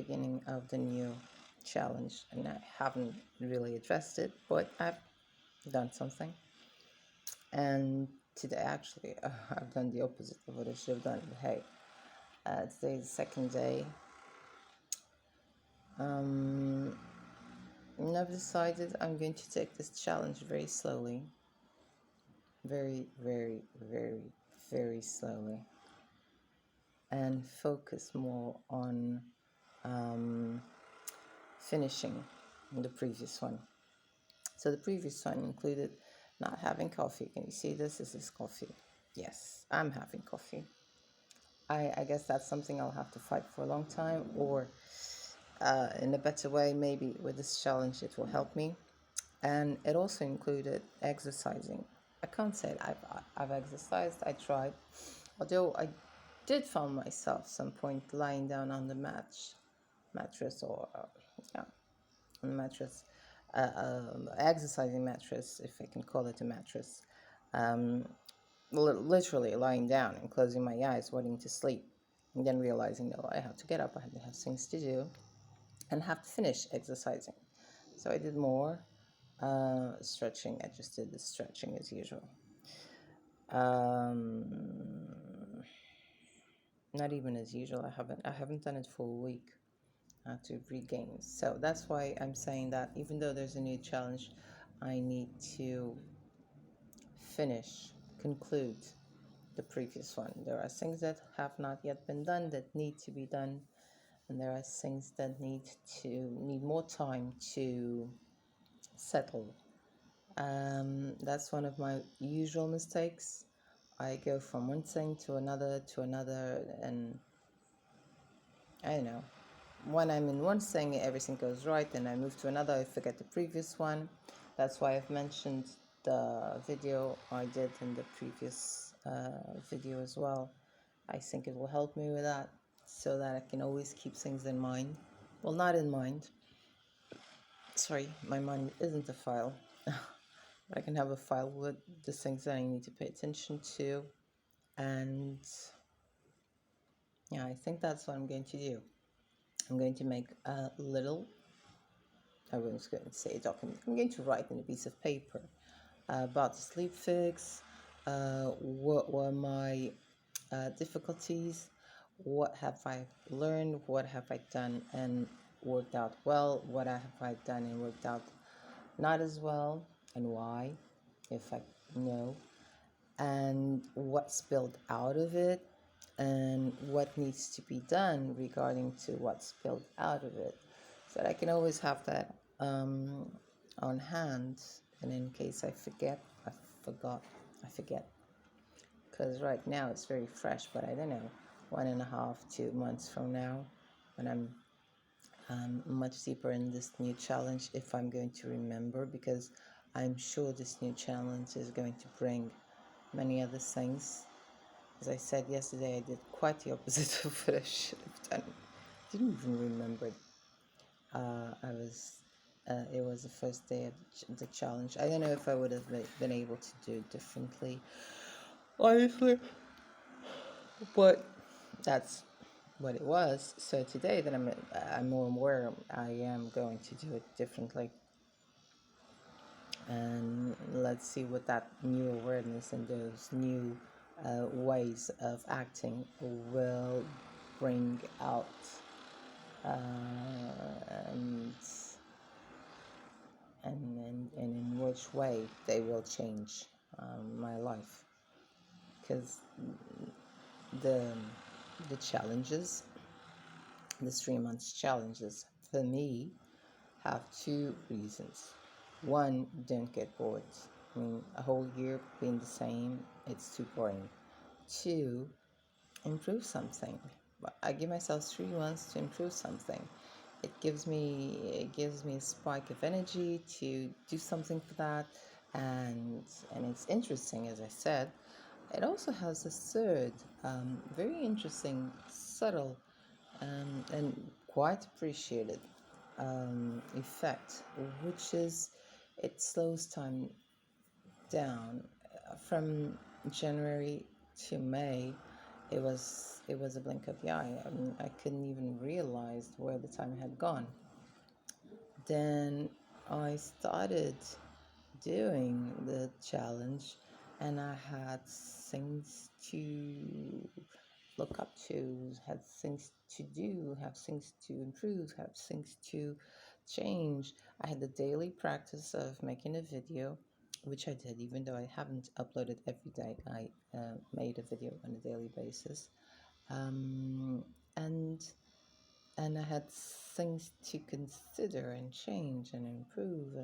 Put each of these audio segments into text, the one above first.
beginning of the new challenge, and I haven't really addressed it, but I've done something. And today, actually, I've done the opposite of what I should have done. But hey, today's the second day. And I've decided I'm going to take this challenge very slowly, very, very, very, very slowly, and focus more on finishing the previous one. So the previous one included not having coffee. Can you see this? This is coffee. Yes, I'm having coffee. I guess that's something I'll have to fight for a long time, or in a better way, maybe with this challenge, it will help me. And it also included exercising. I can't say I've exercised. I tried, although I did find myself some point lying down on the mattress, or yeah, on the mattress, exercising mattress, if I can call it a mattress. Um, Literally lying down and closing my eyes, wanting to sleep, and then realizing, no, I have to get up, I have things to do, and have to finish exercising. So I did more stretching. I just did the stretching as usual. Um, Not even as usual. I haven't done it for a week to regain. So that's why I'm saying that even though there's a new challenge, I need to conclude the previous one. There are things that have not yet been done that need to be done, and there are things that need more time to settle. That's one of my usual mistakes. I go from one thing to another, and I don't know. When I'm in one thing, everything goes right, and I move to another, I forget the previous one. That's why I've mentioned the video I did in the previous video as well. I think it will help me with that, so that I can always keep things in mind. Well, not in mind. Sorry, my mind isn't a file. I can have a file with the things that I need to pay attention to. And yeah, I think that's what I'm going to do. I'm going to make a little, I was going to say a document. I'm going to write in a piece of paper about the sleep fix, what were my difficulties, what have I learned, what have I done and worked out well, what have I done and worked out not as well, and why, if I know, and what spilled out of it, and what needs to be done regarding to what spilled out of it, so that I can always have that on hand. And in case I forget, I forget. Because right now it's very fresh, but I don't know, 1.5, 2 months from now, when I'm much deeper in this new challenge, if I'm going to remember, because I'm sure this new challenge is going to bring many other things. As I said yesterday, I did quite the opposite of what I should have done. Didn't even remember it. It was the first day of the challenge. I don't know if I would have been able to do it differently, honestly, but that's what it was. So today that I'm more aware, I am going to do it differently. And let's see what that new awareness and those new ways of acting will bring out, and and in which way they will change my life. Because the the challenges, the 3 months challenges, for me, have two reasons. One, don't get bored. I mean, a whole year being the same, it's too boring. Two, improve something. But I give myself 3 months to improve something. It gives me a spike of energy to do something for that, and it's interesting, as I said. It also has a third, very interesting, subtle, and quite appreciated effect, which is it slows time down. From January to May, it was a blink of the eye. I mean, I couldn't even realize where the time had gone. Then I started doing the challenge, and I had things to look up to, had things to do, have things to improve, have things to change. I had the daily practice of making a video, which I did, even though I haven't uploaded every day. I made a video on a daily basis, um, and and I had things to consider and change and improve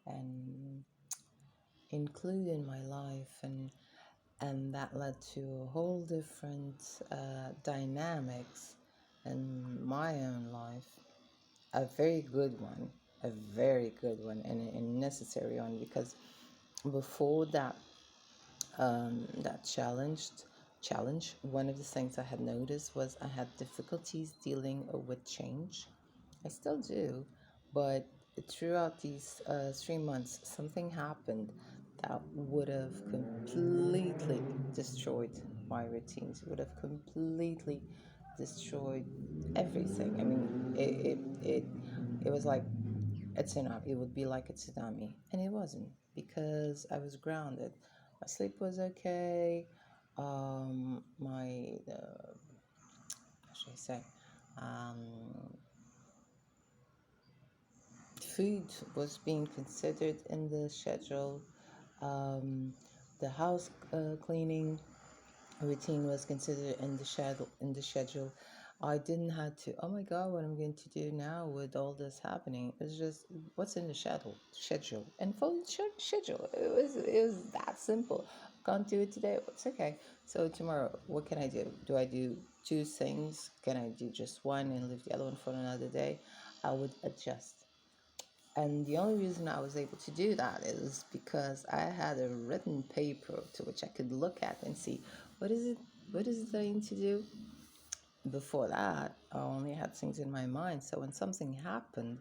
and include in my life, and that led to a whole different dynamics in my own life. A very good one, a very good one, and a necessary one, because before that challenge, one of the things I had noticed was I had difficulties dealing with change. I still do, but throughout these 3 months, something happened that would have completely destroyed my routines, would have completely destroyed everything. I mean, it was like a tsunami. It would be like a tsunami, and it wasn't, because I was grounded. My sleep was okay. My how should I say? Um, Food was being considered in the schedule. Um, the house cleaning routine was considered in the schedule. I didn't have to. Oh my God, what I'm going to do now with all this happening? It's just what's in the schedule, and follow the schedule. It was that simple. Can't do it today. It's okay. So tomorrow, what can I do? Do I do two things? Can I do just one and leave the other one for another day? I would adjust. And the only reason I was able to do that is because I had a written paper to which I could look at and see what is it what is it that I need to do. Before that, I only had things in my mind. So when something happened,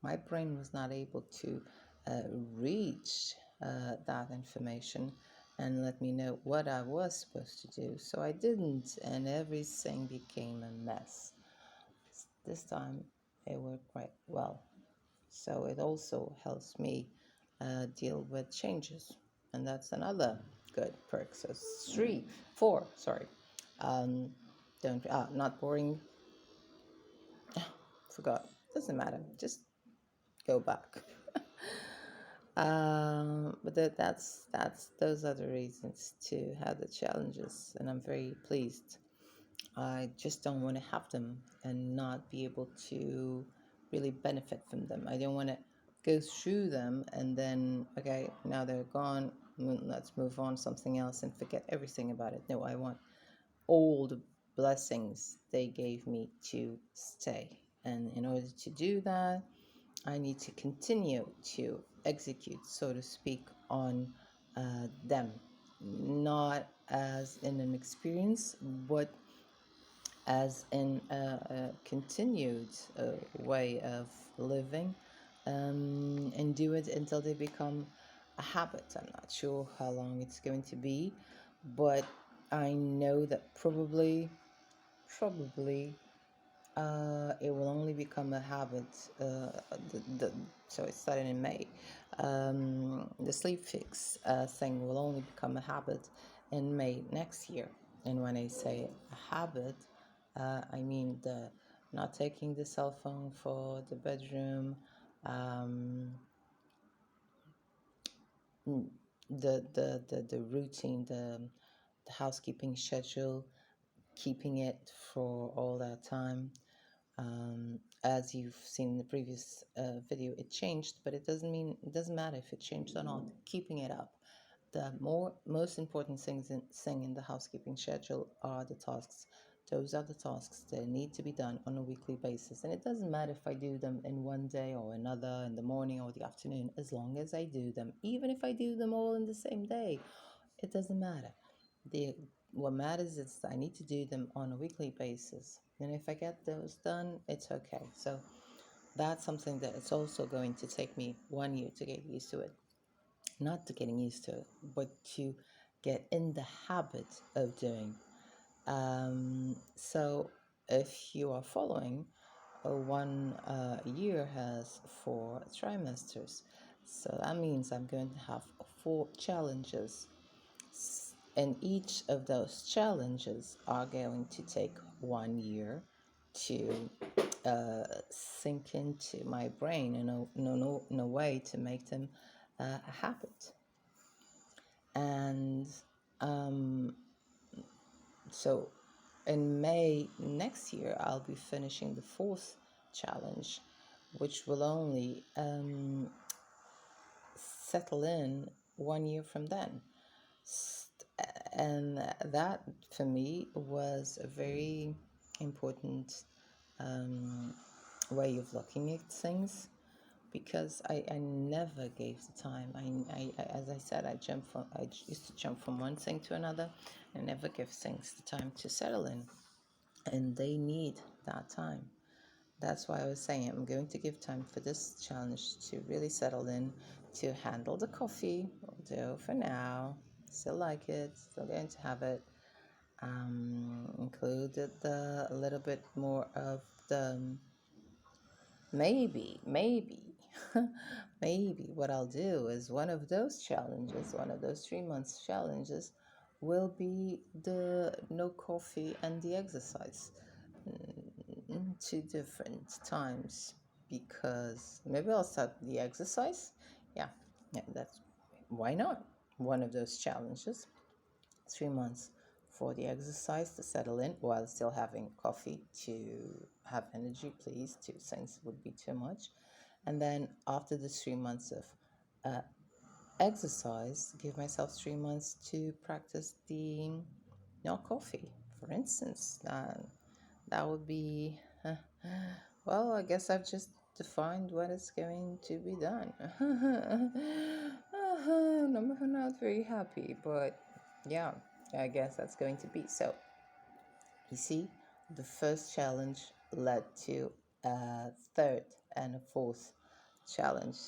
my brain was not able to uh, reach that information and let me know what I was supposed to do. So I didn't, and everything became a mess. This time it worked quite well. So it also helps me deal with changes. And that's another good perk. So four, sorry. Um, don't, not boring. Forgot. Doesn't matter. Just go back. But that's those are the reasons to have the challenges, and I'm very pleased. I just don't want to have them and not be able to really benefit from them. I don't want to go through them and then, okay, now they're gone. Let's move on to something else and forget everything about it. No, I want all the blessings they gave me to stay. And in order to do that, I need to continue to execute, so to speak, on them, not as in an experience, but as in a continued way of living, and do it until they become a habit. I'm not sure how long it's going to be, but I know that probably it will only become a habit. So it started in May. The sleep fix thing will only become a habit in May next year. And when I say a habit, I mean the not taking the cell phone for the bedroom, um, the routine, the housekeeping schedule, keeping it for all that time. As you've seen in the previous video, it changed, but it doesn't matter if it changed or not. Keeping it up. The most important thing in the housekeeping schedule are the tasks. Those are the tasks that need to be done on a weekly basis, and it doesn't matter if I do them in one day or another, in the morning or the afternoon, as long as I do them. Even if I do them all in the same day, it doesn't matter. The What matters is I need to do them on a weekly basis. And if I get those done, it's okay. So that's something that it's also going to take me 1 year to get used to it. Not to getting used to it, but to get in the habit of doing. So if you are following, one year has 4 trimesters. So that means I'm going to have 4 challenges. And each of those challenges are going to take 1 year to sink into my brain in a way to make them a habit. And um, so in May next year, I'll be finishing the 4th challenge, which will only settle in 1 year from then. And that for me was a very important way of looking at things, because I never gave the time. As I said, I used to jump from one thing to another. I never give things the time to settle in, and they need that time. That's why I was saying I'm going to give time for this challenge to really settle in, to handle the coffee, although for now, still like it, still going to have it. Included a little bit more of the maybe, maybe what I'll do is one of those challenges, one of those 3 months challenges, will be the no coffee and the exercise. 2 different times, because maybe I'll start the exercise. Yeah, that's why not. One of those challenges, 3 months for the exercise to settle in while still having coffee to have energy, please. 2 things would be too much. And then after the 3 months of exercise, give myself 3 months to practice the no coffee, for instance. That would be, well, I guess I've just defined what is going to be done. I'm not very happy, but yeah, I guess that's going to be. So, you see, the first challenge led to a third and a fourth challenge,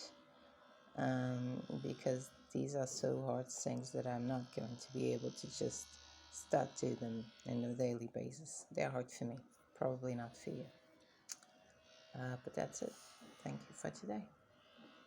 because these are so hard things that I'm not going to be able to just start to them on a daily basis. They're hard for me, probably not for you. But that's it. Thank you for today.